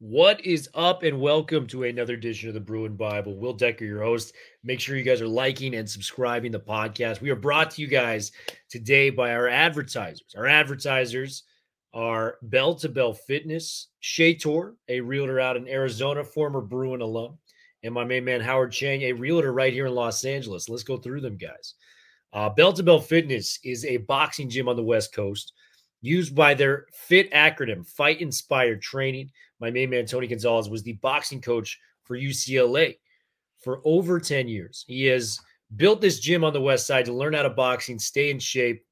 What is up, and welcome to another edition of the Bruin Bible. Will Decker, your host. Make sure you guys are liking and subscribing the podcast. We are brought to you guys today by our advertisers. Our advertisers are Bell to Bell Fitness, Shea Tor, a realtor out in Arizona, former Bruin alum, and my main man Howard Chang, a realtor right here in Los Angeles. Let's go through them, guys. Bell to Bell Fitness is a boxing gym on the West Coast used by their FIT acronym, Fight Inspired Training. My main man, Tony Gonzalez, was the boxing coach for UCLA for over 10 years. He has built this gym on the West Side to learn how to boxing, stay in shape,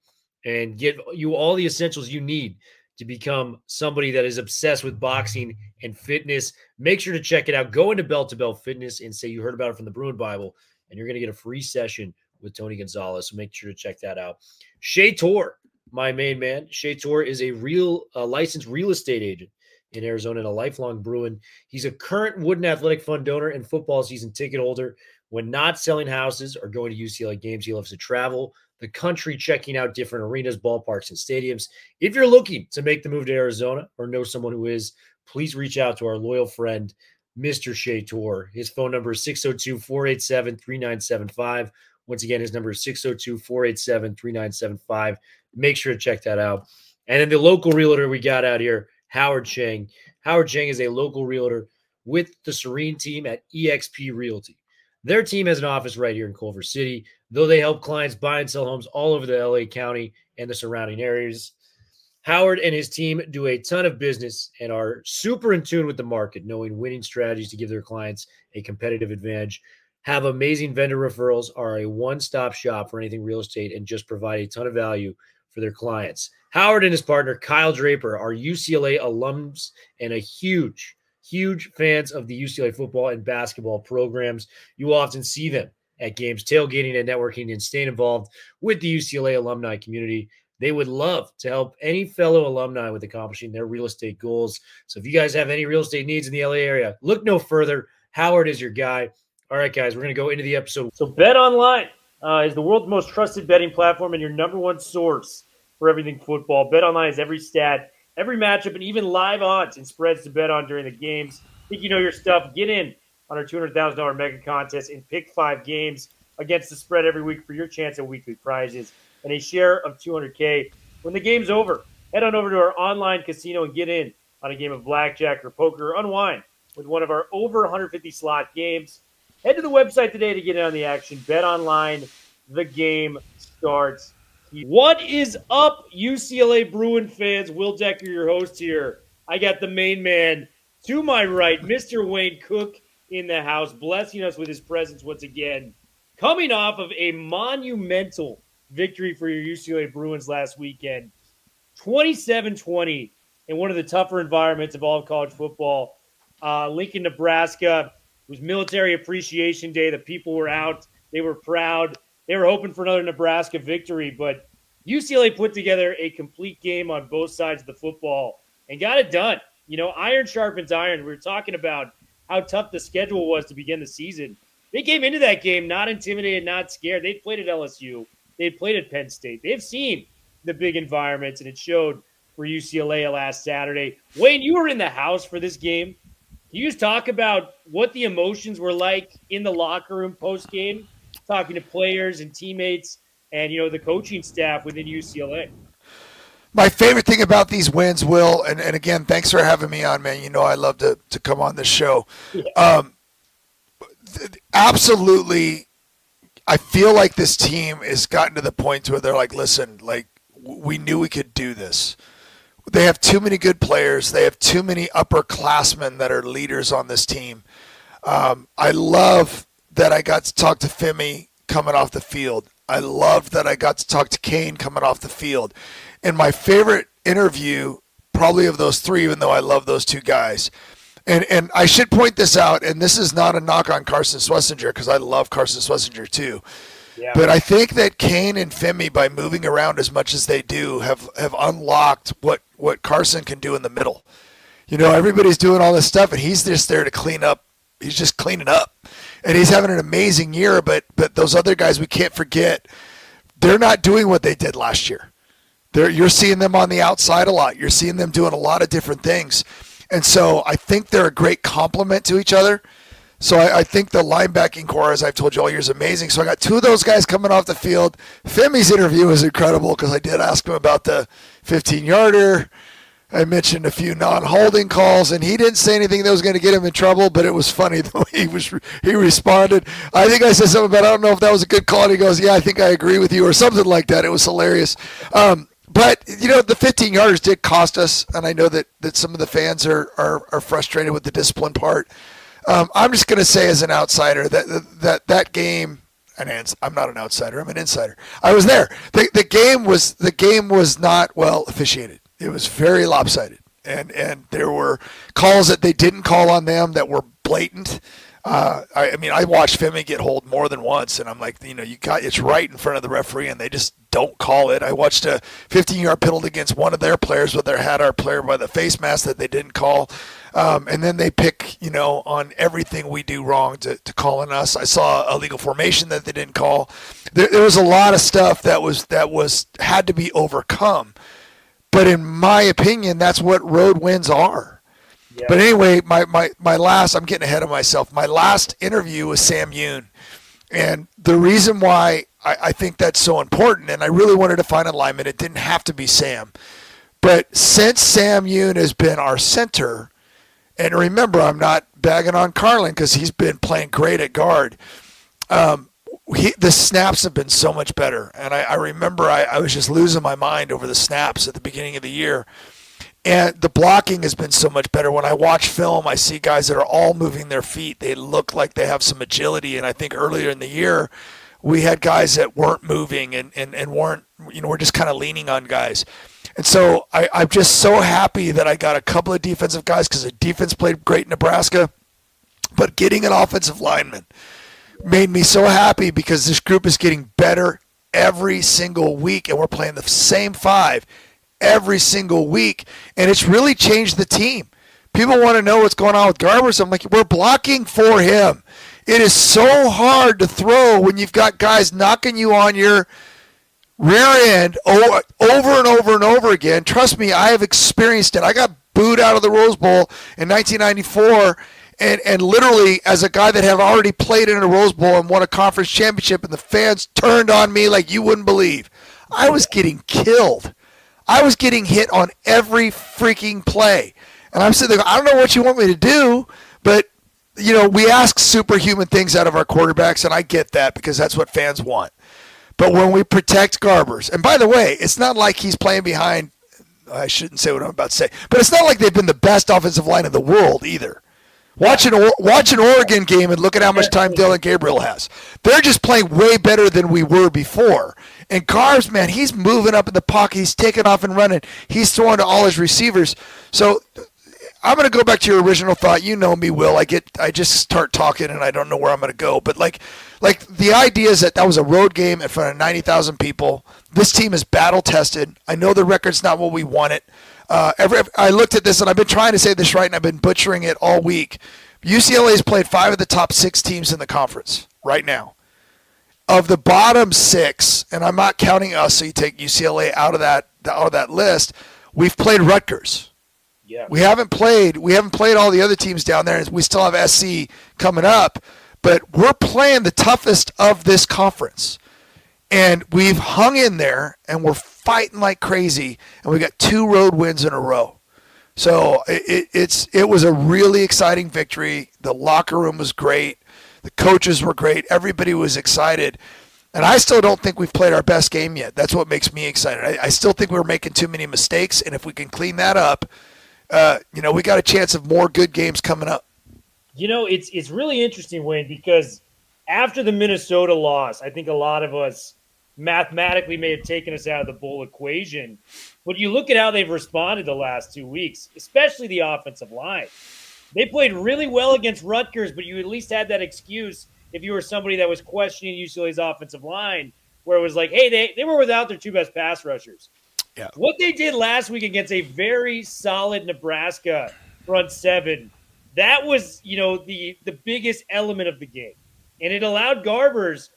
and get you all the essentials you need to become somebody that is obsessed with boxing and fitness. Make sure to check it out. Go into Bell to Bell Fitness and say you heard about it from the Bruin Bible, and you're going to get a free session with Tony Gonzalez. So make sure to check that out. Shea Tor, my main man. Shea Tor is a licensed real estate agent in Arizona and a lifelong Bruin. He's a current Wooden Athletic Fund donor and football season ticket holder. When not selling houses or going to UCLA games, he loves to travel the country, checking out different arenas, ballparks, and stadiums. If you're looking to make the move to Arizona or know someone who is, please reach out to our loyal friend, Mr. Shea Tor. His phone number is 602-487-3975. Once again, his number is 602-487-3975. Make sure to check that out. And then the local realtor we got out here, Howard Chang. Howard Chang is a local realtor with the Serene team at eXp Realty. Their team has an office right here in Culver City, though they help clients buy and sell homes all over the LA County and the surrounding areas. Howard and his team do a ton of business and are super in tune with the market, knowing winning strategies to give their clients a competitive advantage, have amazing vendor referrals, are a one-stop shop for anything real estate, and just provide a ton of value for their clients. Howard and his partner, Kyle Draper, are UCLA alums and a huge fans of the UCLA football and basketball programs. You often see them at games, tailgating and networking and staying involved with the UCLA alumni community. They would love to help any fellow alumni with accomplishing their real estate goals. So if you guys have any real estate needs in the LA area, look no further. Howard is your guy. All right, guys, we're going to go into the episode. So Bet Online is the world's most trusted betting platform and your number one source for everything football. Bet Online has every stat, every matchup, and even live odds and spreads to bet on during the games. Think you know your stuff? Get in on our $200,000 mega contest and pick 5 games against the spread every week for your chance at weekly prizes and a share of $200K. When the game's over, head on over to our online casino and get in on a game of blackjack or poker or unwind with one of our over 150 slot games. Head to the website today to get in on the action. Bet Online, the game starts. What is up, UCLA Bruin fans? Will Decker, your host here. I got the main man to my right, Mr. Wayne Cook in the house, blessing us with his presence once again. Coming off of a monumental victory for your UCLA Bruins last weekend, 27-20 in one of the tougher environments of all of college football. Lincoln, Nebraska. It was Military Appreciation Day. The people were out. They were proud. They were hoping for another Nebraska victory, but UCLA put together a complete game on both sides of the football and got it done. You know, iron sharpens iron. We were talking about how tough the schedule was to begin the season. They came into that game not intimidated, not scared. They'd played at LSU. They'd played at Penn State. They've seen the big environments, and it showed for UCLA last Saturday. Wayne, you were in the house for this game. Can you just talk about what the emotions were like in the locker room post-game? Talking to players and teammates and, you know, the coaching staff within UCLA. My favorite thing about these wins, Will, and again, thanks for having me on, man. You know I love to come on this show. Yeah. Absolutely, I feel like this team has gotten to the point where they're like, listen, like, we knew we could do this. They have too many good players. They have too many upperclassmen that are leaders on this team. I love that I got to talk to Femi coming off the field. I love that I got to talk to Kane coming off the field. And my favorite interview, probably of those three, even though I love those two guys. And I should point this out, and this is not a knock on Carson Swessinger, because I love Carson Swessinger too. Yeah. But I think that Kane and Femi, by moving around as much as they do, have unlocked what Carson can do in the middle. You know, everybody's doing all this stuff, and he's just there to clean up. He's just cleaning up. And he's having an amazing year, but those other guys, we can't forget, they're not doing what they did last year. You're seeing them on the outside a lot. You're seeing them doing a lot of different things. And so I think they're a great complement to each other. So I think the linebacking core, as I've told you all year, is amazing. So I got two of those guys coming off the field. Femi's interview was incredible because I did ask him about the 15-yarder. I mentioned a few non-holding calls, and he didn't say anything that was going to get him in trouble, but it was funny the way he responded. I think I said something about, I don't know if that was a good call, and he goes, yeah, I think I agree with you, or something like that. It was hilarious. But, the 15-yarders did cost us, and I know that some of the fans are frustrated with the discipline part. I'm just going to say as an outsider that game, and I'm not an outsider, I'm an insider. I was there. The game was not well officiated. It was very lopsided, and there were calls that they didn't call on them that were blatant. I watched Femi get hold more than once, and I'm like, it's right in front of the referee, and they just don't call it. I watched a 15-yard penalty against one of their players where they had our player by the face mask that they didn't call, and then they pick, on everything we do wrong to call on us. I saw a legal formation that they didn't call. There was a lot of stuff that had to be overcome. But in my opinion, that's what road wins are. Yeah. But anyway, my last, I'm getting ahead of myself. My last interview was Sam Yoon. And the reason why I think that's so important, and I really wanted to find alignment, it didn't have to be Sam. But since Sam Yoon has been our center, and remember, I'm not bagging on Carlin because he's been playing great at guard. The snaps have been so much better. And I remember I was just losing my mind over the snaps at the beginning of the year. And the blocking has been so much better. When I watch film, I see guys that are all moving their feet. They look like they have some agility. And I think earlier in the year, we had guys that weren't moving and weren't, we're just kind of leaning on guys. And so I'm just so happy that I got a couple of defensive guys because the defense played great in Nebraska. But getting an offensive lineman made me so happy because this group is getting better every single week, and we're playing the same five every single week, and it's really changed the team. People want to know what's going on with Garbers. I'm like, we're blocking for him. It is so hard to throw when you've got guys knocking you on your rear end over and over and over again. Trust me, I have experienced it. I got booed out of the Rose Bowl in 1994. And literally, as a guy that had already played in a Rose Bowl and won a conference championship, and the fans turned on me like you wouldn't believe, I was getting killed. I was getting hit on every freaking play. And I'm sitting there, I don't know what you want me to do, but, we ask superhuman things out of our quarterbacks, and I get that because that's what fans want. But when we protect Garbers, and by the way, it's not like he's playing behind, I shouldn't say what I'm about to say, but it's not like they've been the best offensive line in the world either. Watch an Oregon game and look at how much time Dylan Gabriel has. They're just playing way better than we were before. And Garbs, man, he's moving up in the pocket. He's taking off and running. He's throwing to all his receivers. So I'm going to go back to your original thought. You know me, Will. I just start talking and I don't know where I'm going to go. But like the idea is that was a road game in front of 90,000 people. This team is battle tested. I know the record's not what we want it. I looked at this, and I've been trying to say this right, and I've been butchering it all week. UCLA has played 5 of the top 6 teams in the conference right now. Of the bottom 6, and I'm not counting us, so you take UCLA out of that list, we've played Rutgers. Yeah. We haven't played all the other teams down there, and we still have SC coming up, but we're playing the toughest of this conference. And we've hung in there, and we're fighting like crazy, and we got 2 road wins in a row. So it was a really exciting victory. The locker room was great. The coaches were great. Everybody was excited. And I still don't think we've played our best game yet. That's what makes me excited. I still think we're making too many mistakes, and if we can clean that up, we got a chance of more good games coming up. It's really interesting, Wayne, because after the Minnesota loss, I think a lot of us mathematically may have taken us out of the bowl equation. But you look at how they've responded the last 2 weeks, especially the offensive line. They played really well against Rutgers, but you at least had that excuse if you were somebody that was questioning UCLA's offensive line, where it was like, hey, they were without their 2 best pass rushers. Yeah. What they did last week against a very solid Nebraska front 7, that was, the biggest element of the game. And it allowed Garbers,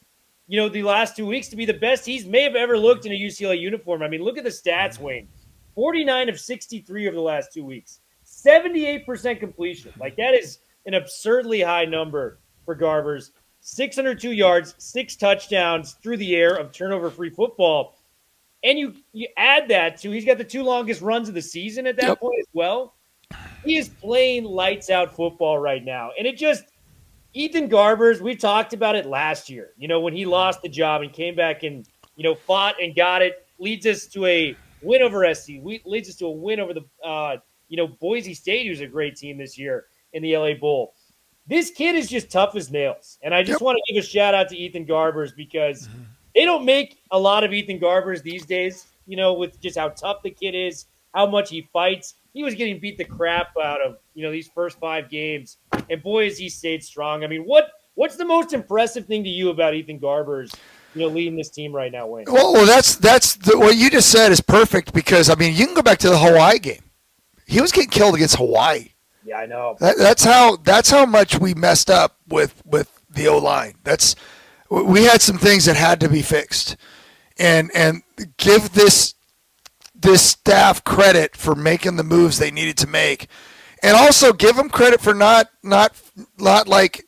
the last 2 weeks to be the best he may have ever looked in a UCLA uniform. I mean, look at the stats, Wayne. 49 of 63 over the last 2 weeks. 78% completion. Like, that is an absurdly high number for Garbers. 602 yards, 6 touchdowns through the air of turnover-free football. And you add that to, he's got the 2 longest runs of the season at that point as well. He is playing lights-out football right now. And it just, Ethan Garbers, we talked about it last year, when he lost the job and came back and, fought and got it, leads us to a win over SC, leads us to a win over the, Boise State, who's a great team this year in the LA Bowl. This kid is just tough as nails. And I just want to give a shout-out to Ethan Garbers because they don't make a lot of Ethan Garbers these days, with just how tough the kid is, how much he fights. He was getting beat the crap out of, these first 5 games. And boy, has he stayed strong. I mean, what's the most impressive thing to you about Ethan Garbers, leading this team right now, Wayne? Well, what you just said is perfect because, I mean, you can go back to the Hawaii game. He was getting killed against Hawaii. Yeah, I know. That's how much we messed up with the O-line. We had some things that had to be fixed, and give this staff credit for making the moves they needed to make, and also give them credit for not like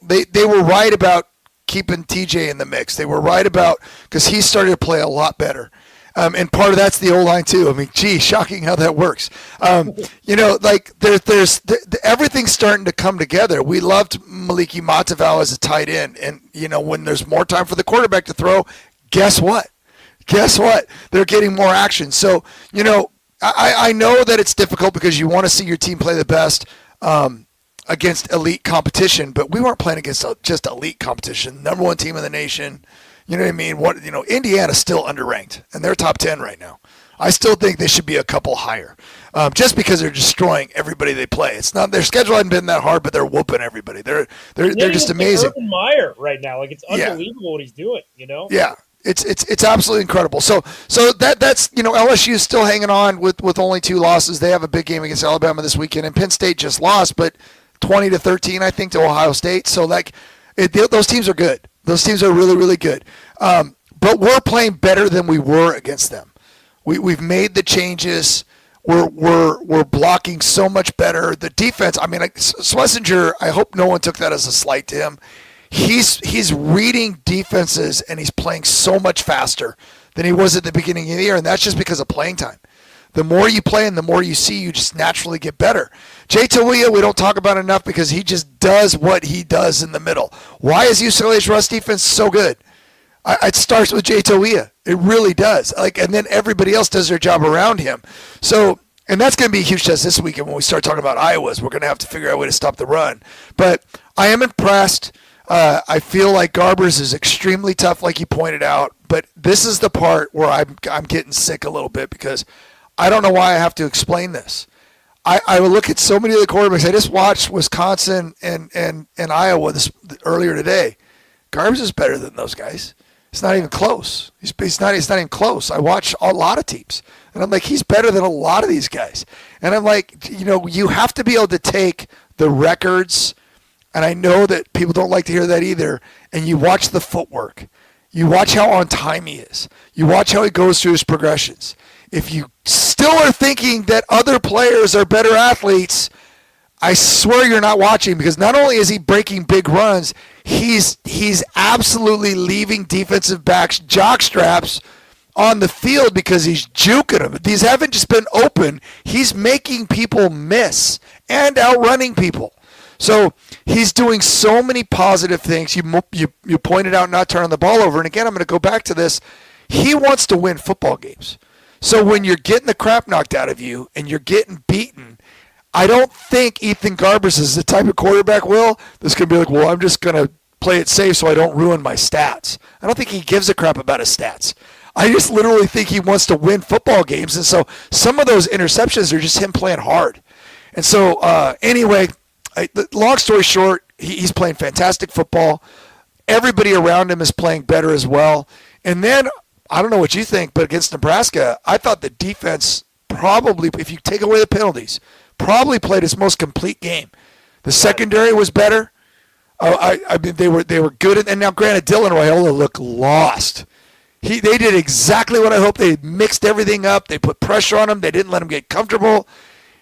they were right about keeping TJ in the mix. They were right about because he started to play a lot better. And part of that's the O-line too. I mean, gee, shocking how that works. Like there's everything's starting to come together. We loved Maliki Mataval as a tight end, and when there's more time for the quarterback to throw, guess what? They're getting more action. So I know that it's difficult because you want to see your team play the best against elite competition, but we weren't playing against just elite competition. Number 1 team in the nation. You know what I mean? Indiana's still underranked, and they're top 10 right now. I still think they should be a couple higher, just because they're destroying everybody they play. It's not their schedule hasn't been that hard, but they're whooping everybody. They're just amazing. Urban Meyer right now, like it's unbelievable what he's doing. Yeah, it's absolutely incredible. So that's LSU is still hanging on with only 2 losses. They have a big game against Alabama this weekend, and Penn State just lost, but 20-13, I think, to Ohio State. So those teams are good. Those teams are really, really good. But we're playing better than we were against them. We've made the changes. We're blocking so much better. The defense, I mean, Schlesinger, I hope no one took that as a slight to him. He's reading defenses, and he's playing so much faster than he was at the beginning of the year, and that's just because of playing time. The more you play and the more you see, you just naturally get better. Jay Talia, we don't talk about enough because he just does what he does in the middle. Why is UCLA's rush defense so good? It starts with Jay Talia. It really does. And then everybody else does their job around him. So, and that's going to be a huge test this weekend when we start talking about Iowa's. We're going to have to figure out a way to stop the run. But I am impressed. I feel like Garbers is extremely tough, like you pointed out. But this is the part where I'm getting sick a little bit because I don't know why I have to explain this. I will look at so many of the quarterbacks. I just watched Wisconsin and Iowa earlier today. Garbers is better than those guys. It's not even close. He's not even close. I watch a lot of teams, and I'm like, he's better than a lot of these guys. And I'm like, you have to be able to take the records, and I know that people don't like to hear that either, and you watch the footwork. You watch how on time he is. You watch how he goes through his progressions. If you still are thinking that other players are better athletes, I swear you're not watching, because not only is he breaking big runs, he's absolutely leaving defensive backs jock straps on the field because he's juking them. These haven't just been open. He's making people miss and outrunning people. So he's doing so many positive things. You pointed out not turning the ball over. And again, I'm going to go back to this. He wants to win football games. So when you're getting the crap knocked out of you and you're getting beaten, I don't think Ethan Garbers is the type of quarterback, that's going to be like, well, I'm just going to play it safe so I don't ruin my stats. I don't think he gives a crap about his stats. I just literally think he wants to win football games. And so some of those interceptions are just him playing hard. And so anyway, long story short, he's playing fantastic football. Everybody around him is playing better as well. And then, I don't know what you think, but against Nebraska, I thought the defense probably, if you take away the penalties, probably played its most complete game. The secondary was better. I mean, they were good. And now, granted, Dylan Raiola looked lost. They did exactly what I hoped. They mixed everything up. They put pressure on him. They didn't let him get comfortable.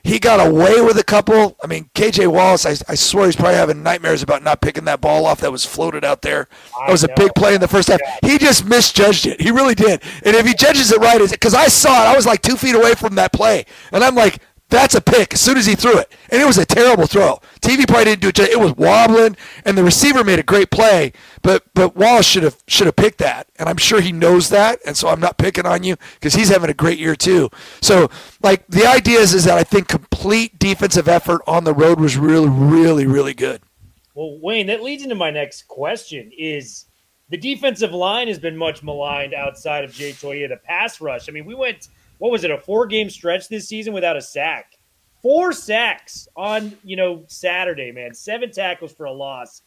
He got away with a couple. I mean, KJ Wallace, I swear he's probably having nightmares about not picking that ball off that was floated out there. That was a big play in the first half. He just misjudged it. He really did. And if he judges it right, because I saw it, I was like 2 feet away from that play. And I'm like, that's a pick as soon as he threw it. And it was a terrible throw. TV probably didn't do it. It was wobbling, and the receiver made a great play, but Wallace should have picked that. And I'm sure he knows that, and so I'm not picking on you because he's having a great year too. So, like, the idea is that I think complete defensive effort on the road was really, really, really good. Well, Wayne, that leads into my next question is the defensive line has been much maligned outside of Jay Toya, the pass rush. I mean, we went – what was it, a 4-game stretch this season without a sack? 4 sacks on, Saturday, man. 7 tackles for a loss.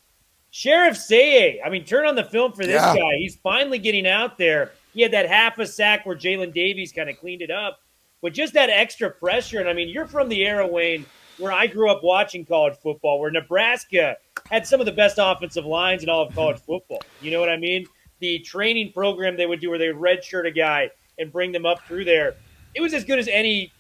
Sheriff Seye, I mean, turn on the film for this guy. He's finally getting out there. He had that half a sack where Jalen Davies kind of cleaned it up. But just that extra pressure. And, I mean, you're from the era, Wayne, where I grew up watching college football, where Nebraska had some of the best offensive lines in all of college football. You know what I mean? The training program they would do where they would redshirt a guy and bring them up through there. It was as good as any,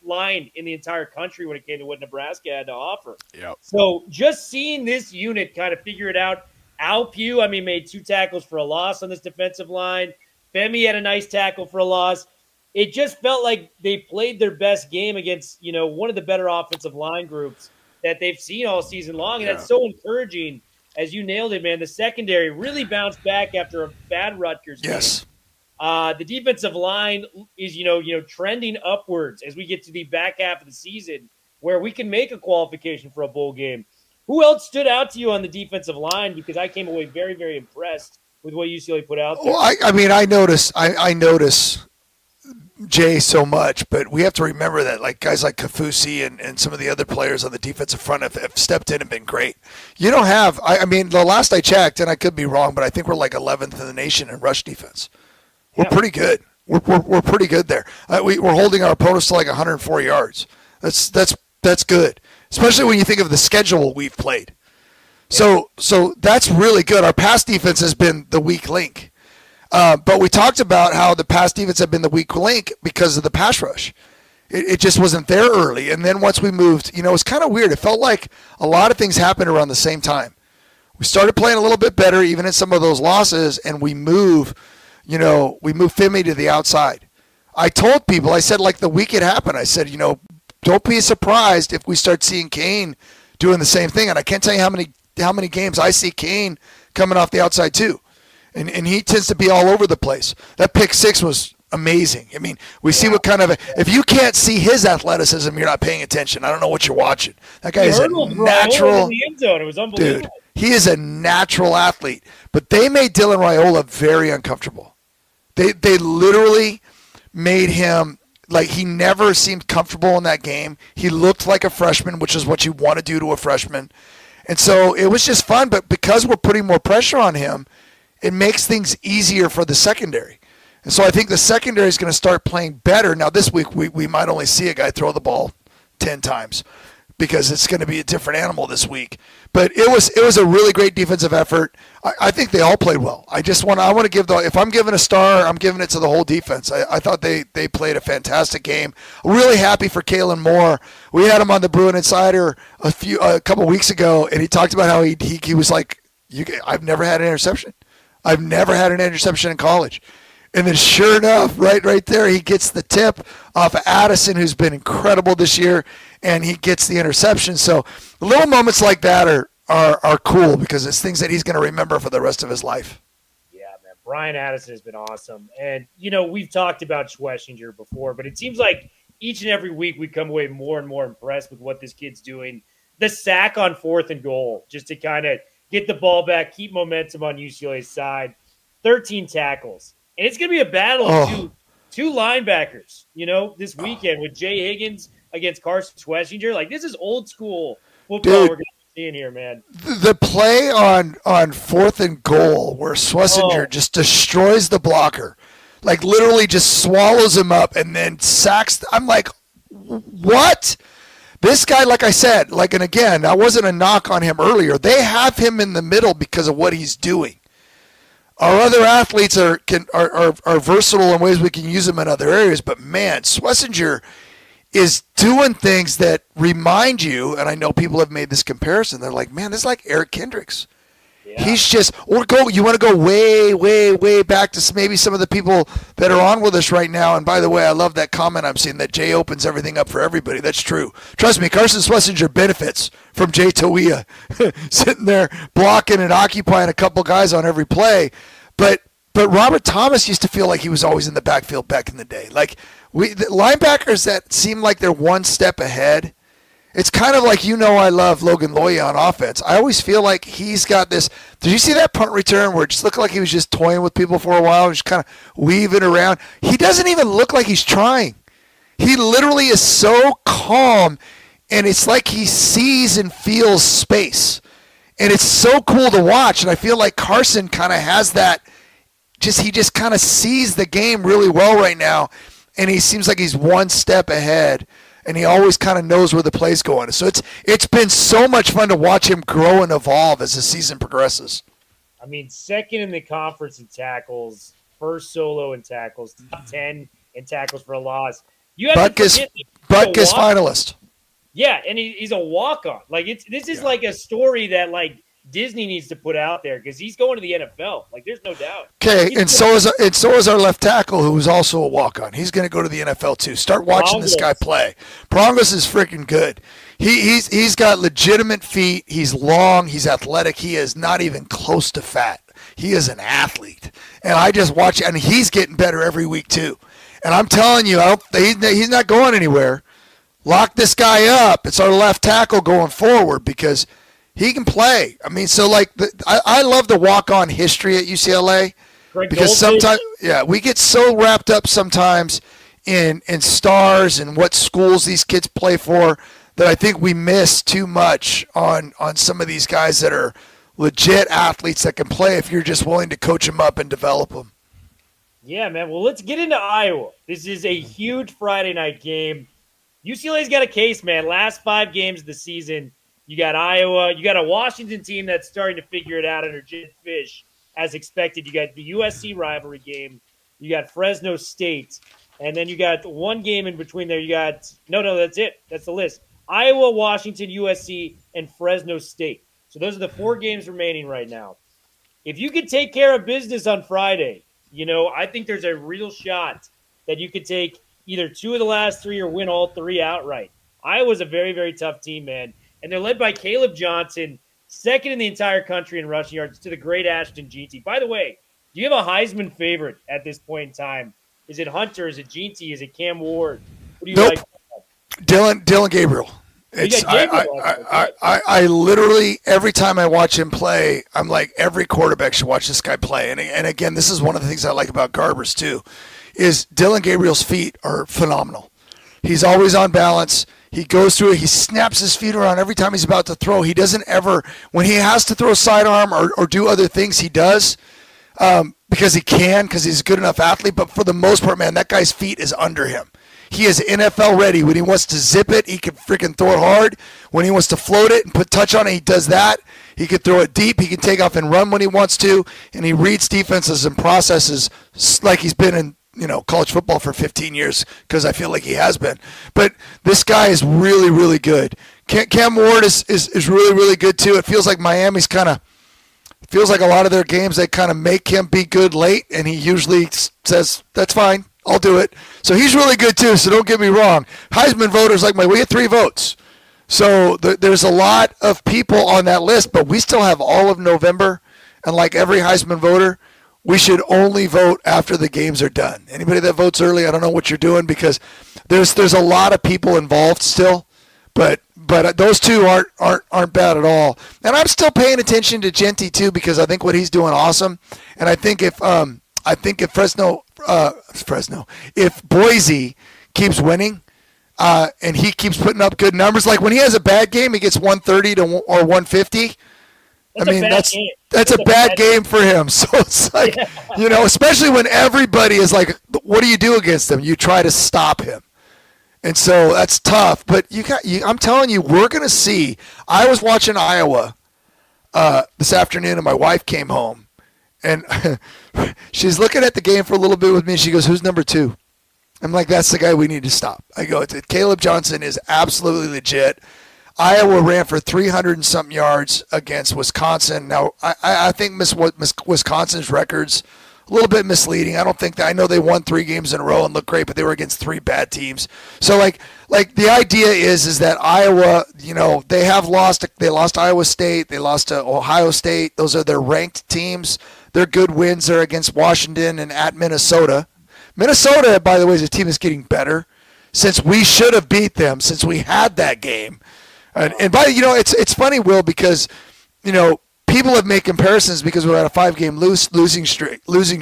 line in the entire country when it came to what Nebraska had to offer. Yep. So just seeing this unit kind of figure it out. Al Pugh, I mean, made 2 tackles for a loss on this defensive line. Femi had a nice tackle for a loss. It just felt like they played their best game against, one of the better offensive line groups that they've seen all season long. And that's so encouraging. As you nailed it, man, the secondary really bounced back after a bad Rutgers game. Yes. The defensive line is, trending upwards as we get to the back half of the season where we can make a qualification for a bowl game. Who else stood out to you on the defensive line? Because I came away very, very impressed with what UCLA put out there. Well, I notice Jay so much, but we have to remember that like guys like Kafusi and some of the other players on the defensive front have stepped in and been great. You don't have, the last I checked, and I could be wrong, but I think we're like 11th in the nation in rush defense. We're pretty good. We're pretty good there. We're holding our opponents to like 104 yards. That's good, especially when you think of the schedule we've played. So that's really good. Our pass defense has been the weak link, but we talked about how the pass defense had been the weak link because of the pass rush. It just wasn't there early, and then once we moved, it's kind of weird. It felt like a lot of things happened around the same time. We started playing a little bit better, even in some of those losses, and we move Femi to the outside. I told people, I said, like the week it happened, I said, don't be surprised if we start seeing Kane doing the same thing. And I can't tell you how many games I see Kane coming off the outside too. And he tends to be all over the place. That pick 6 was amazing. I mean, we see what kind of if you can't see his athleticism, you're not paying attention. I don't know what you're watching. That guy is a natural in the end zone. It was unbelievable. Dude, he is a natural athlete. But they made Dylan Raiola very uncomfortable. They literally made him like he never seemed comfortable in that game. He looked like a freshman, which is what you want to do to a freshman. And so it was just fun, but because we're putting more pressure on him, it makes things easier for the secondary. And so I think the secondary is going to start playing better. Now this week we might only see a guy throw the ball 10 times because it's going to be a different animal this week. But it was a really great defensive effort. I think they all played well. I want to give if I'm giving a star, I'm giving it to the whole defense. I thought they played a fantastic game. Really happy for Kalen Moore. We had him on the Bruin Insider a couple weeks ago, and he talked about how he was like, I've never had an interception. I've never had an interception in college. And then sure enough, right there, he gets the tip off of Addison, who's been incredible this year, and he gets the interception. So little moments like that are cool because it's things that he's going to remember for the rest of his life. Yeah, man. Brian Addison has been awesome. And, we've talked about Schlesinger before, but it seems like each and every week we come away more and more impressed with what this kid's doing. The sack on 4th and goal, just to kind of get the ball back, keep momentum on UCLA's side. 13 tackles. And it's going to be a battle of two linebackers, this weekend with Jay Higgins against Carson Schlesinger. Like, this is old school football we're going to be seeing here, man. The play on 4th and goal where Schlesinger just destroys the blocker, like literally just swallows him up and then sacks. I'm like, what? This guy, like I said, and again, that wasn't a knock on him earlier. They have him in the middle because of what he's doing. Our other athletes are versatile in ways we can use them in other areas, but man, Schlesinger is doing things that remind you, and I know people have made this comparison. They're like, man, this is like Eric Kendricks. Yeah. He's just, you want to go way, way, way back to maybe some of the people that are on with us right now. And by the way, I love that comment I'm seeing that Jay opens everything up for everybody. That's true. Trust me, Carson Schlesinger benefits from Jay Tawia sitting there blocking and occupying a couple guys on every play. But Robert Thomas used to feel like he was always in the backfield back in the day. Like the linebackers that seem like they're one step ahead. It's kind of like, I love Logan Loya on offense. I always feel like he's got this. Did you see that punt return where it just looked like he was just toying with people for a while, just kind of weaving around? He doesn't even look like he's trying. He literally is so calm, and it's like he sees and feels space. And it's so cool to watch, and I feel like Carson kind of has that. He just kind of sees the game really well right now, and he seems like he's one step ahead. And he always kind of knows where the play's going. So it's been so much fun to watch him grow and evolve as the season progresses. I mean, second in the conference in tackles, first solo in tackles, top 10 in tackles for a loss. You have Butkus finalist. Yeah, and he's a walk-on. Like this is like a story that like Disney needs to put out there because he's going to the NFL. Like, there's no doubt. Okay, and so is our left tackle, who is also a walk-on. He's going to go to the NFL too. Start watching this guy play. Prongos is freaking good. He's got legitimate feet. He's long. He's athletic. He is not even close to fat. He is an athlete, and I just watch, and he's getting better every week too. And I'm telling you, he's not going anywhere. Lock this guy up. It's our left tackle going forward because he can play. I mean, so like I love the walk-on history at UCLA because sometimes, we get so wrapped up sometimes in stars and what schools these kids play for that I think we miss too much on some of these guys that are legit athletes that can play if you're just willing to coach them up and develop them. Yeah, man. Well, let's get into Iowa. This is a huge Friday night game. UCLA's got a case, man. Last 5 games of the season. You got Iowa. You got a Washington team that's starting to figure it out under Jim Fish, as expected. You got the USC rivalry game. You got Fresno State. And then you got one game in between there. You got – no, that's it. That's the list. Iowa, Washington, USC, and Fresno State. So those are the 4 games remaining right now. If you could take care of business on Friday, I think there's a real shot that you could take either 2 of the last 3 or win all 3 outright. Iowa's a very, very tough team, man. And they're led by Kaleb Johnson, second in the entire country in rushing yards to the great Ashton Jeanty. By the way, do you have a Heisman favorite at this point in time? Is it Hunter? Is it Jeanty? Is it Cam Ward? What do you like? Dylan Gabriel. I literally, every time I watch him play, I'm like, every quarterback should watch this guy play. And again, this is one of the things I like about Garbers too, is Dylan Gabriel's feet are phenomenal. He's always on balance. He goes through it. He snaps his feet around every time he's about to throw. He doesn't ever, when he has to throw sidearm or do other things, he does because he can, because he's a good enough athlete. But for the most part, man, that guy's feet is under him. He is NFL ready. When he wants to zip it, he can freaking throw it hard. When he wants to float it and put touch on it, he does that. He can throw it deep. He can take off and run when he wants to. And he reads defenses and processes like he's been in college football for 15 years, because I feel like he has been. But this guy is really, really good. Cam Ward is really, really good too. It feels like Miami's feels like a lot of their games, they kind of make him be good late, and he usually says, that's fine, I'll do it. So he's really good too, so don't get me wrong. Heisman voters like we get 3 votes. So there's a lot of people on that list, but we still have all of November, and like every Heisman voter, we should only vote after the games are done. Anybody that votes early, I don't know what you're doing, because there's a lot of people involved still, but those 2 aren't bad at all. And I'm still paying attention to Jeanty too, because I think what he's doing awesome. And I think if if Boise keeps winning and he keeps putting up good numbers, like when he has a bad game, he gets 130 or 150. That's a bad game for him. So it's like, especially when everybody is like, what do you do against him? You try to stop him. And so that's tough. But I'm telling you, we're going to see. I was watching Iowa this afternoon, and my wife came home. And she's looking at the game for a little bit with me. She goes, who's number 2? I'm like, that's the guy we need to stop. I go, Kaleb Johnson is absolutely legit. Iowa ran for 300 and something yards against Wisconsin. Now, I think Wisconsin's record's a little bit misleading. I know they won 3 games in a row and looked great, but they were against 3 bad teams. So like the idea is that Iowa, they lost Iowa State, they lost to Ohio State. Those are their ranked teams. Their good wins are against Washington and at Minnesota. Minnesota, by the way, is a team that's getting better since we should have beat them since we had that game. And by it's funny, Will, because people have made comparisons because we're at a 5-game losing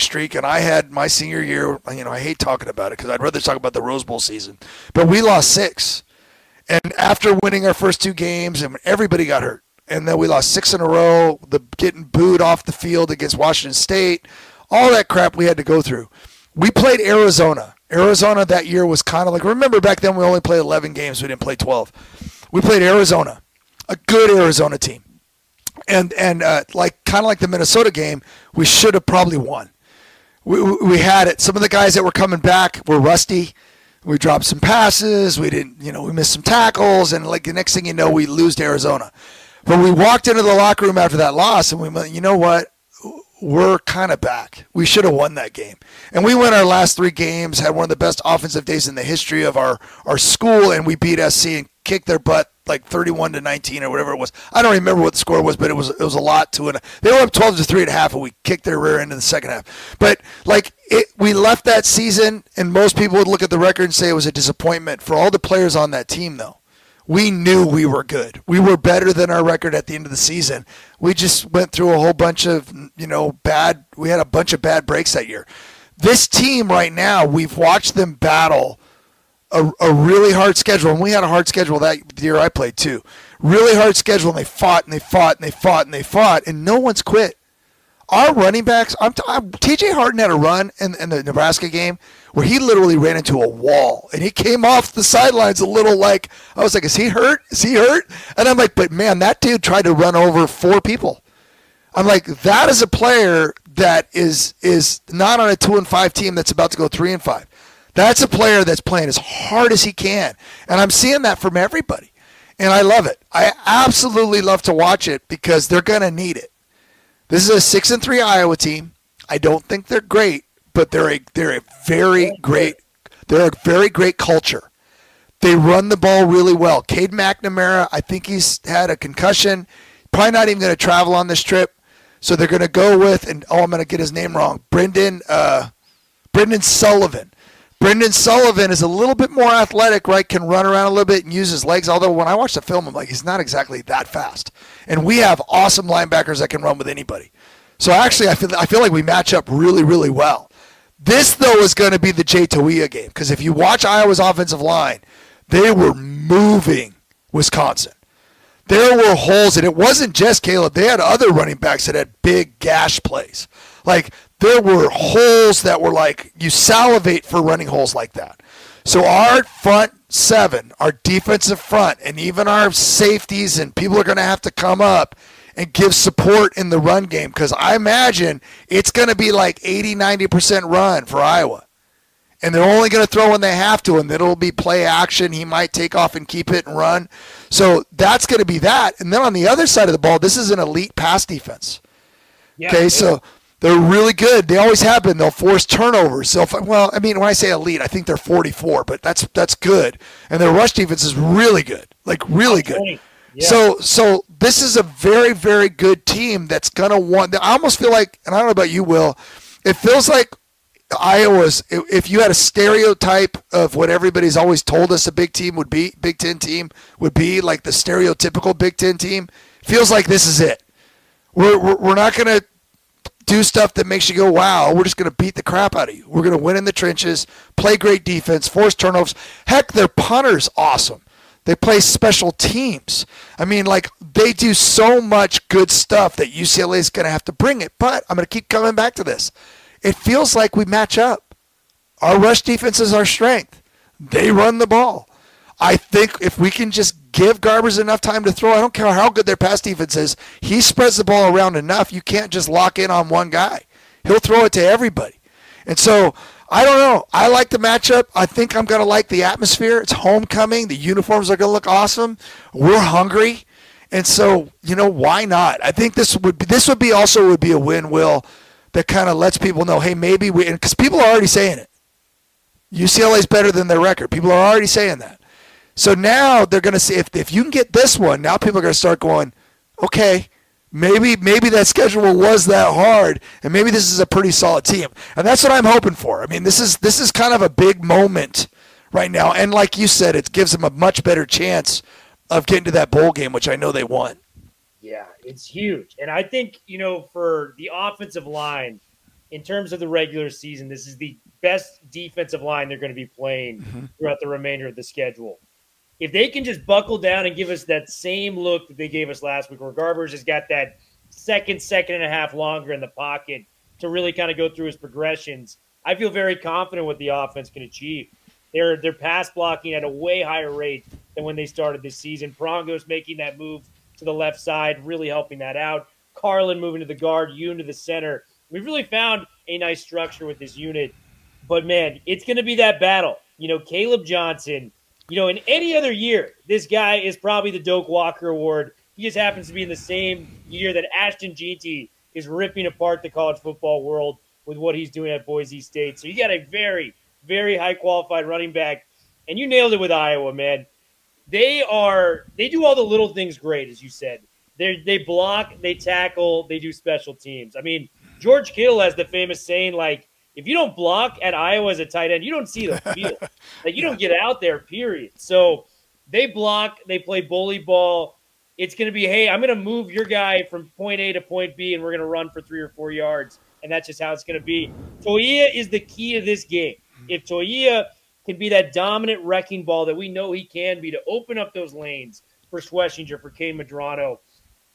streak, and I had my senior year. I hate talking about it because I'd rather talk about the Rose Bowl season, but we lost 6, and after winning our first 2 games, and everybody got hurt, and then we lost 6 in a row. Getting booed off the field against Washington State, all that crap we had to go through. We played Arizona. Arizona that year was kind of like, remember back then we only played 11 games. We didn't play 12. We played Arizona, a good Arizona team. And kind of like the Minnesota game, we should have probably won. We had it. Some of the guys that were coming back were rusty. We dropped some passes. We didn't, we missed some tackles. And like the next thing you know, we lose to Arizona. But we walked into the locker room after that loss and we went, you know what? We're kind of back. We should have won that game. And we won our last 3 games, had one of the best offensive days in the history of our school, and we beat SC and kicked their butt like 31-19 or whatever it was. I don't remember what the score was, but it was a lot to it. They were up 12-3 at half, and we kicked their rear end in the second half. But we left that season, and most people would look at the record and say it was a disappointment. For all the players on that team, though, we knew we were good. We were better than our record at the end of the season. We just went through a whole bunch of, we had a bunch of bad breaks that year. This team right now, we've watched them battle a really hard schedule, and we had a hard schedule that year I played too. Really hard schedule, and they fought, and they fought, and they fought, and they fought, and no one's quit. Our running backs, T.J. Harden had a run in the Nebraska game where he literally ran into a wall, and he came off the sidelines a little like, I was like, is he hurt? Is he hurt? And I'm like, but man, that dude tried to run over 4 people. I'm like, that is a player that is not on a 2-5 team that's about to go 3-5. That's a player that's playing as hard as he can, and I'm seeing that from everybody, and I love it. I absolutely love to watch it because they're going to need it. This is a 6-3 Iowa team. I don't think they're great, but they're a very great culture. They run the ball really well. Cade McNamara, I think he's had a concussion. Probably not even going to travel on this trip. So they're going to go with, and I'm going to get his name wrong, Brendan Sullivan. Brendan Sullivan is a little bit more athletic, right? Can run around a little bit and use his legs. Although when I watch the film, I'm like, he's not exactly that fast. And we have awesome linebackers that can run with anybody. So actually, I feel like we match up really, really well. This, though, is going to be the Jay Toia game. Because if you watch Iowa's offensive line, they were moving Wisconsin. There were holes, and it wasn't just Kaleb. They had other running backs that had big gash plays. Like, there were holes that were like, you salivate for running holes like that. So our front 7, our defensive front, and even our safeties, and people are going to have to come up and give support in the run game, because I imagine it's going to be like 80-90% run for Iowa. And they're only going to throw when they have to, and it'll be play action. He might take off and keep it and run. So that's going to be that. And then on the other side of the ball, this is an elite pass defense. Yeah, okay, so they're really good. They always have been. They'll force turnovers. So, when I say elite, I think they're 44, but that's good. And their rush defense is really good, like really good. Yeah. So this is a very, very good team that's going to want – I almost feel like – and I don't know about you, Will. It feels like Iowa's – if you had a stereotype of what everybody's always told us a Big Ten team would be, like the stereotypical Big Ten team, feels like this is it. We're not going to do stuff that makes you go, wow. We're just going to beat the crap out of you. We're going to win in the trenches, play great defense, force turnovers. Heck, their punter's awesome. They play special teams. I mean, like, they do so much good stuff that UCLA is going to have to bring it. But I'm going to keep coming back to this. It feels like we match up. Our rush defense is our strength. They run the ball. I think if we can just give Garbers enough time to throw, I don't care how good their pass defense is, he spreads the ball around enough. You can't just lock in on one guy. He'll throw it to everybody. And so I don't know. I like the matchup. I think I'm going to like the atmosphere. It's homecoming. The uniforms are going to look awesome. We're hungry. And so, why not? I think this would be a win, Will, that kind of lets people know, hey, maybe because people are already saying it. UCLA is better than their record. People are already saying that. So now they're going to see if you can get this one, now people are going to start going, okay, maybe that schedule was that hard, and maybe this is a pretty solid team. And that's what I'm hoping for. I mean, this is kind of a big moment right now. And like you said, it gives them a much better chance of getting to that bowl game, which I know they want. Yeah, it's huge. And I think, for the offensive line, in terms of the regular season, this is the best defensive line they're going to be playing throughout the remainder of the schedule. If they can just buckle down and give us that same look that they gave us last week, where Garbers has got that second and a half longer in the pocket to really kind of go through his progressions, I feel very confident what the offense can achieve. They're pass blocking at a way higher rate than when they started this season. Prongo's making that move to the left side, really helping that out. Carlin moving to the guard, Yoon to the center. We've really found a nice structure with this unit. But, man, it's going to be that battle. Kaleb Johnson, in any other year, this guy is probably the Doak Walker Award. He just happens to be in the same year that Ashton Jeanty is ripping apart the college football world with what he's doing at Boise State. So you got a very, very high-qualified running back. And you nailed it with Iowa, man. They do all the little things great, as you said. They block, they tackle, they do special teams. I mean, George Kittle has the famous saying, like, if you don't block at Iowa as a tight end, you don't see the field. Like, you don't get out there, period. So they block, they play bully ball. It's going to be, hey, I'm going to move your guy from point A to point B, and we're going to run for 3 or 4 yards, and that's just how it's going to be. Toia is the key to this game. If Toia can be that dominant wrecking ball that we know he can be to open up those lanes for Schlesinger, for Kane Medrano,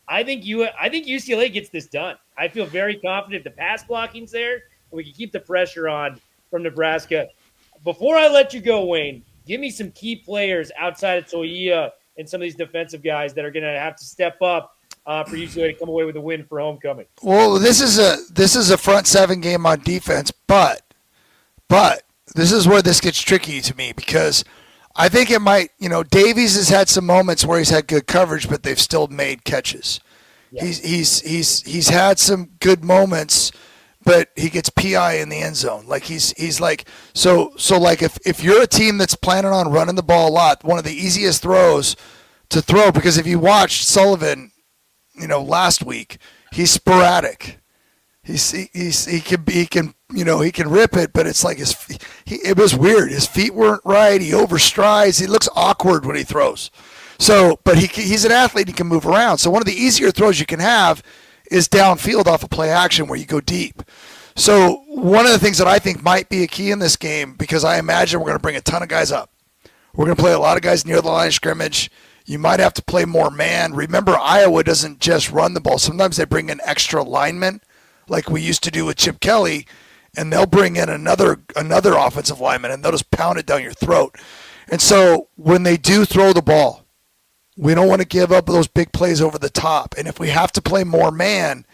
I think UCLA gets this done. I feel very confident the pass blocking's there, and we can keep the pressure on from Nebraska. Before I let you go, Wayne, give me some key players outside of Toia and some of these defensive guys that are going to have to step up for UCLA to come away with a win for homecoming. Well, this is a front seven game on defense, but this is where this gets tricky to me because I think it might, Davies has had some moments where he's had good coverage, but they've still made catches. Yeah. He's had some good moments, but he gets PI in the end zone. Like he's like so like if you're a team that's planning on running the ball a lot, one of the easiest throws to throw, because if you watched Sullivan, last week, he's sporadic. He can rip it, but it's like it was weird. His feet weren't right. He overstrides. He looks awkward when he throws. So, but he's an athlete. He can move around. So one of the easier throws you can have is downfield off of play action where you go deep. So one of the things that I think might be a key in this game, because I imagine we're going to bring a ton of guys up. We're going to play a lot of guys near the line of scrimmage. You might have to play more man. Remember, Iowa doesn't just run the ball. Sometimes they bring in extra linemen, like we used to do with Chip Kelly, and they'll bring in another offensive lineman, and they'll just pound it down your throat. And so when they do throw the ball, we don't want to give up those big plays over the top. And if we have to play more man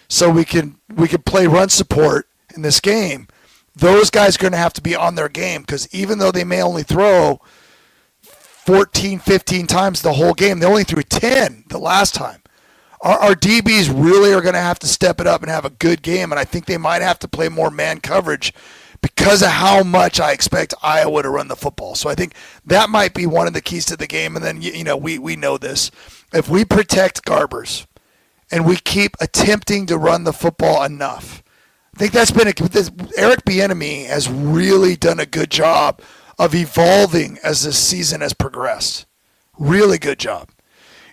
so we can play run support in this game, those guys are going to have to be on their game, because even though they may only throw 14, 15 times the whole game, they only threw 10 the last time. Our DBs really are going to have to step it up and have a good game, and I think they might have to play more man coverage because of how much I expect Iowa to run the football. So I think that might be one of the keys to the game. And then, we know this. If we protect Garbers and we keep attempting to run the football enough, I think that's been Eric Bieniemy has really done a good job of evolving as this season has progressed. Really good job.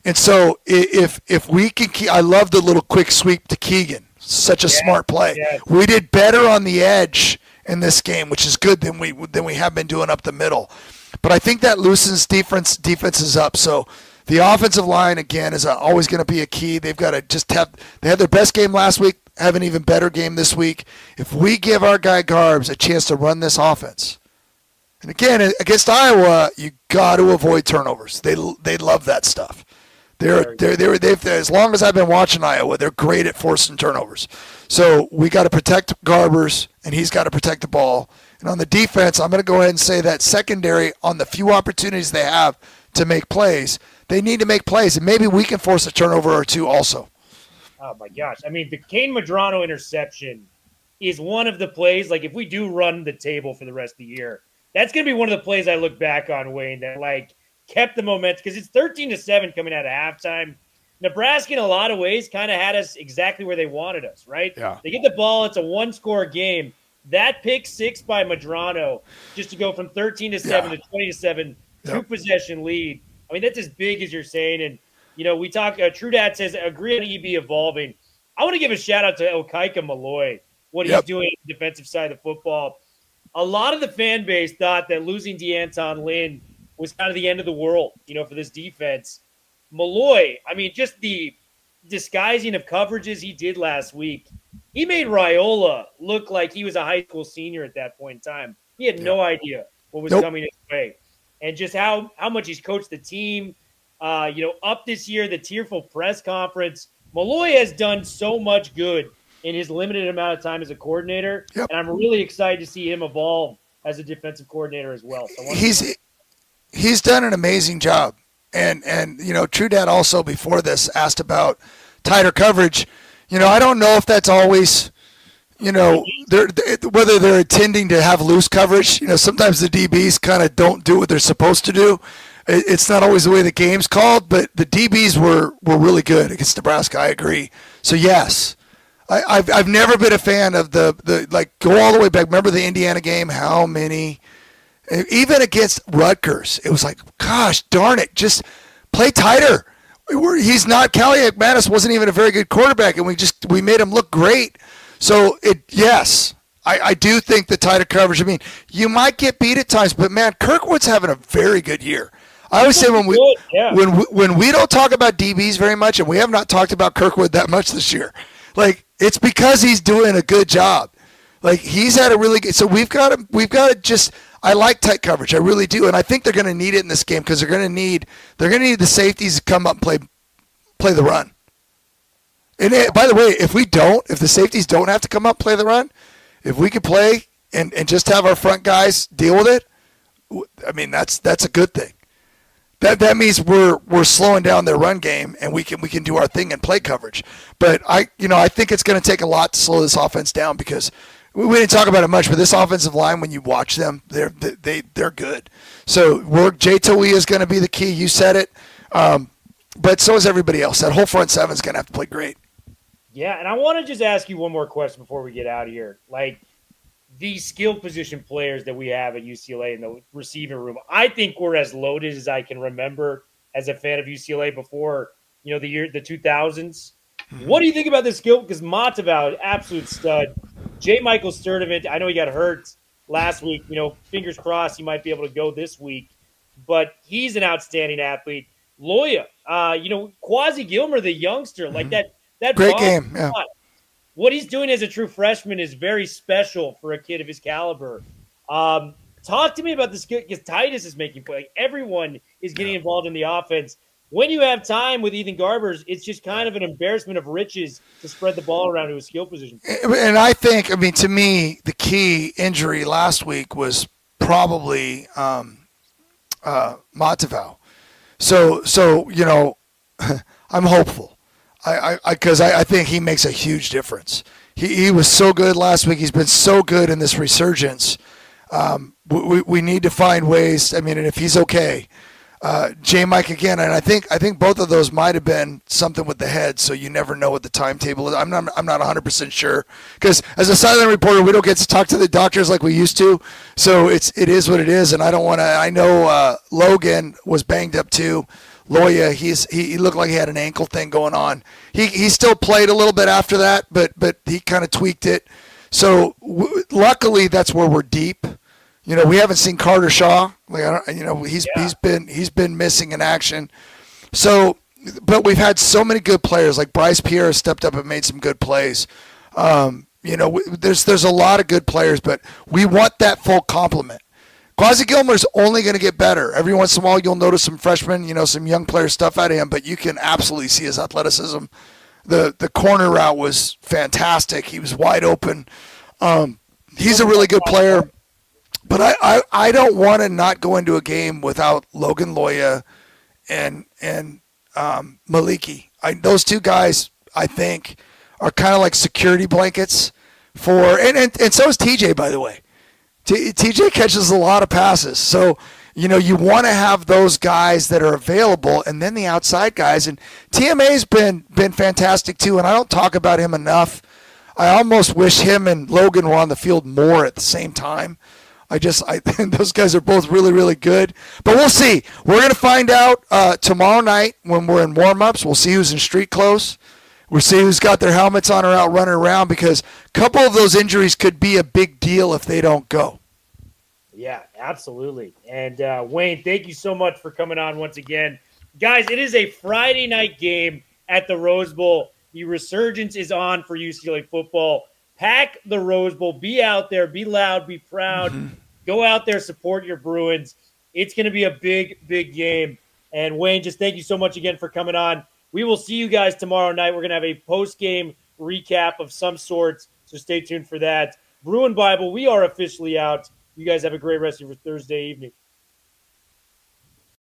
And so if we can keep, I love the little quick sweep to Keegan. Such a smart play. Yeah. We did better on the edge in this game, which is good than we have been doing up the middle. But I think that loosens defenses up. So the offensive line, again, is always going to be a key. They've got to they had their best game last week, have an even better game this week. If we give our guy Garbs a chance to run this offense, and again, against Iowa, you got to avoid turnovers. They love that stuff. They've as long as I've been watching Iowa, they're great at forcing turnovers. So we got to protect Garbers and he's got to protect the ball. And on the defense, I'm going to go ahead and say that secondary, on the few opportunities they have to make plays, they need to make plays, and maybe we can force a turnover or two also. Oh, my gosh. I mean, the Kane Medrano interception is one of the plays, like if we do run the table for the rest of the year, that's going to be one of the plays I look back on, Wayne, that like kept the momentum, because it's 13-7 coming out of halftime. Nebraska, in a lot of ways, kind of had us exactly where they wanted us, right? Yeah. They get the ball. It's a one-score game. That pick six by Medrano, just to go from 13-7 to 20-7, two-possession lead. I mean, that's as big as you're saying. And, you know, we talk True Dad says, agree on EB evolving. I want to give a shout-out to Okaika Malloy, what he's doing on the defensive side of the football. A lot of the fan base thought that losing DeAnton Lynn was kind of the end of the world, you know, for this defense. Malloy, I mean, just the disguising of coverages he did last week, he made Raiola look like he was a high school senior at that point in time. He had no idea what was coming his way. And just how much he's coached the team, you know, up this year, the tearful press conference. Malloy has done so much good in his limited amount of time as a coordinator, and I'm really excited to see him evolve as a defensive coordinator as well. So he's done an amazing job. And you know, True Dad also before this asked about tighter coverage. You know, I don't know if that's always, you know, whether they're intending to have loose coverage. You know, sometimes the DBs kind of don't do what they're supposed to do. It's not always the way the game's called, but the DBs were really good against Nebraska. I agree. So yes, I've never been a fan of the like go all the way back. Remember the Indiana game? How many? Even against Rutgers, it was like, gosh darn it, just play tighter. He's not, Callie McManus wasn't even a very good quarterback, and we made him look great. So, I do think the tighter coverage, I mean, you might get beat at times, but, man, Kirkwood's having a very good year. I always say when we don't talk about DBs very much, and we have not talked about Kirkwood that much this year, like, it's because he's doing a good job. Like, he's had a really good – so we've got to just – I like tight coverage. I really do, and I think they're going to need it in this game because they're going to need the safeties to come up and play the run. And by the way, if the safeties don't have to come up and play the run, if we could play and just have our front guys deal with it, I mean that's a good thing. That means we're slowing down their run game and we can do our thing and play coverage. But I think it's going to take a lot to slow this offense down because. We didn't talk about it much, but this offensive line, when you watch them, they're good. So Jay Toia is going to be the key. You said it, but so is everybody else. That whole front seven is going to have to play great. Yeah, and I want to just ask you one more question before we get out of here. Like these skill position players that we have at UCLA in the receiving room, I think we're as loaded as I can remember as a fan of UCLA before, you know, the 2000s. Mm-hmm. What do you think about this skill? Because Matavau, absolute stud. J. Michael Sturdivant, I know he got hurt last week. You know, fingers crossed he might be able to go this week. But he's an outstanding athlete. Loya, you know, Quasi Gilmer, the youngster, like that great game. Yeah. What he's doing as a true freshman is very special for a kid of his caliber. Talk to me about the skill because Titus is making play. Like, everyone is getting involved in the offense. When you have time with Ethan Garbers, it's just kind of an embarrassment of riches to spread the ball around to a skill position. And I think, I mean, to me, the key injury last week was probably Matavau. So you know, I'm hopeful because I think he makes a huge difference. He was so good last week. He's been so good in this resurgence. We need to find ways. I mean, and if he's okay. J. Mike again, and I think both of those might have been something with the head, so you never know what the timetable is. I'm not 100% sure because as a sideline reporter, we don't get to talk to the doctors like we used to. So it is what it is, and I don't want to. I know Logan was banged up too. Loya, he looked like he had an ankle thing going on. He still played a little bit after that, but he kind of tweaked it. So luckily, that's where we're deep. You know, we haven't seen Carter Shaw. Like, he's been missing in action. So, but we've had so many good players. Like Bryce Pierre stepped up and made some good plays. You know, there's a lot of good players, but we want that full complement. Quasi Gilmer's only going to get better. Every once in a while, you'll notice some freshmen, you know, some young player stuff out of him, but you can absolutely see his athleticism. The corner route was fantastic. He was wide open. He's a really good player. But I don't want to not go into a game without Logan Loya and Maliki. Those two guys, I think, are kind of like security blankets for and so is TJ, by the way. TJ catches a lot of passes. So, you want to have those guys that are available and then the outside guys. And TMA's been fantastic too, and I don't talk about him enough. I almost wish him and Logan were on the field more at the same time. Those guys are both really, really good. But we'll see. We're going to find out tomorrow night when we're in warm-ups. We'll see who's in street clothes. We'll see who's got their helmets on or out running around, because a couple of those injuries could be a big deal if they don't go. Yeah, absolutely. And Wayne, thank you so much for coming on once again. Guys, it is a Friday night game at the Rose Bowl. The resurgence is on for UCLA football. Pack the Rose Bowl. Be out there. Be loud. Be proud. Mm-hmm. Go out there. Support your Bruins. It's going to be a big, big game. And Wayne, just thank you so much again for coming on. We will see you guys tomorrow night. We're going to have a post-game recap of some sorts, so stay tuned for that. Bruin Bible, we are officially out. You guys have a great rest of your Thursday evening.